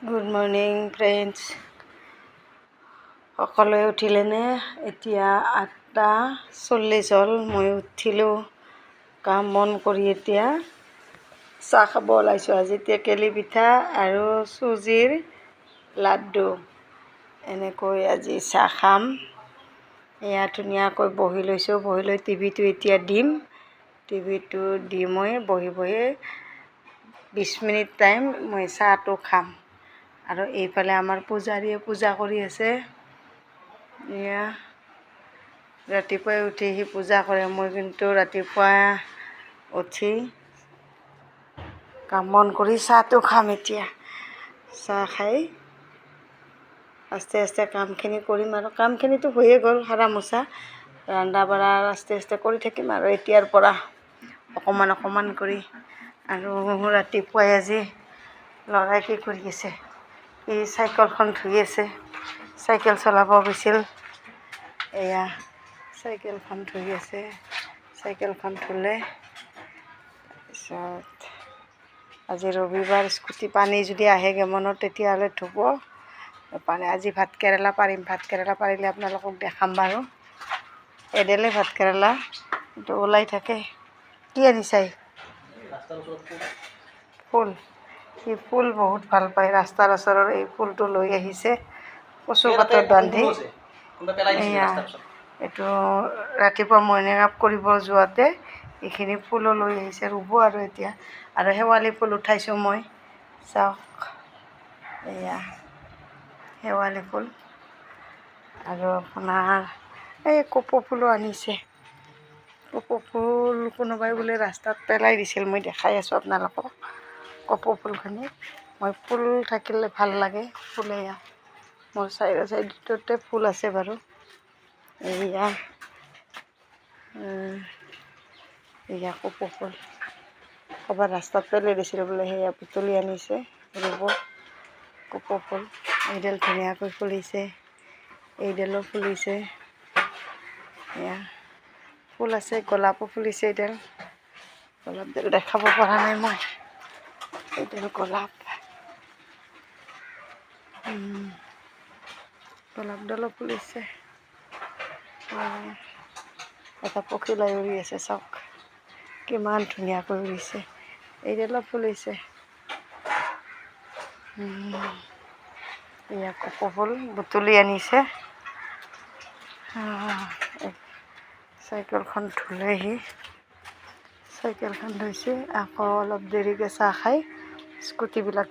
Good morning friends, সকলোৱে উঠিলেনে? এতিয়া 8:40 হ'ল। মই উঠিলোঁ, কাম বন কৰি এতিয়া চাহ খাব ওলাইছোঁ। আজি টেকেলি পিঠা আৰু চুজিৰ লাড্ডু এনেকৈ আজি চাহ খাম। এয়া ধুনীয়াকৈ বহি লৈছোঁ। বহি লৈ টিভিটো এতিয়া দিম। টিভিটো দি মই বহি 20 মিনিট টাইম মই চাহটো খাম। আৰু এইফালে আমাৰ পূজাৰীয়ে পূজা কৰি আছে। এয়া ৰাতিপুৱাই উঠি সি পূজা কৰে। মই কিন্তু ৰাতিপুৱা উঠি কাম বন কৰি চাহটো খাম। এতিয়া চাহ খাই আস্তে আস্তে কামখিনি কৰিম। আৰু কামখিনিতো হৈয়ে গ'ল, সাৰা মোচা ৰন্ধা বঢ়া আস্তে আস্তে কৰি থাকিম আৰু এতিয়াৰ পৰা অকণমান কৰি। আৰু ৰাতিপুৱাই আজি ল'ৰাই কি কৰি আছে? এই চাইকেলখন ধুই আছে। চাইকেল চলাব গৈছিল, এয়া চাইকেলখন ধুই আছে। চাইকেলখন ধুলে তাৰপিছত আজি ৰবিবাৰ, স্কুটি পানী যদি আহেগৈ মনত তেতিয়াহ'লে ধুব পানী। আজি ভাতকেৰেলা পাৰিম। ভাতকেৰেলা পাৰিলে আপোনালোকক দেখাম বাৰু। এডালে ভাতকেৰেলা কিন্তু ওলাই থাকে। কি আনিছাই? ফুল। সি ফুল বহুত ভাল পায়। ৰাস্তাৰ ওচৰৰ এই ফুলটো লৈ আহিছে কচু পাতত বান্ধি। এয়া এইটো ৰাতিপুৱা মৰ্ণিং ৱাক কৰিব যোৱাতে এইখিনি ফুলো লৈ আহিছে, ৰুব আৰু এতিয়া। আৰু শেৱালি ফুল উঠাইছোঁ মই, চাওক এয়া শেৱালি ফুল। আৰু আপোনাৰ এই কপৌ ফুলো আনিছে। কপৌ ফুল কোনোবাই বোলে ৰাস্তাত পেলাই দিছিল, মই দেখাই আছোঁ আপোনালোকক। কপৌ ফুলখিনি মই ফুল থাকিলে ভাল লাগে। ফুল এয়া মোৰ চাইডতে ফুল আছে বাৰু। এয়া কপৌ ফুল ক'ৰবাত ৰাস্তাত পেলাই দিছিল বোলে, সেয়া বুটলি আনিছে ৰুব। কপৌ ফুল এইডাল ধুনীয়াকৈ ফুলিছে, এইডালো ফুলিছে। এয়া ফুল আছে, গোলাপো ফুলিছে। এইডাল গোলাপডাল দেখাব পৰা নাই মই। এইডাল গোলাপডালো ফুলিছে। এটা পখিলাই উৰি আছে, চাওক কিমান ধুনীয়াকৈ উৰিছে। এইডালো ফুলিছে। এয়া কপৌ ফুল বুটলি আনিছে। চাইকেলখন ধুলেহি, চাইকেলখন ধুইছে। আকৌ অলপ দেৰিকৈ চাহ খাই স্কুটিবিলাক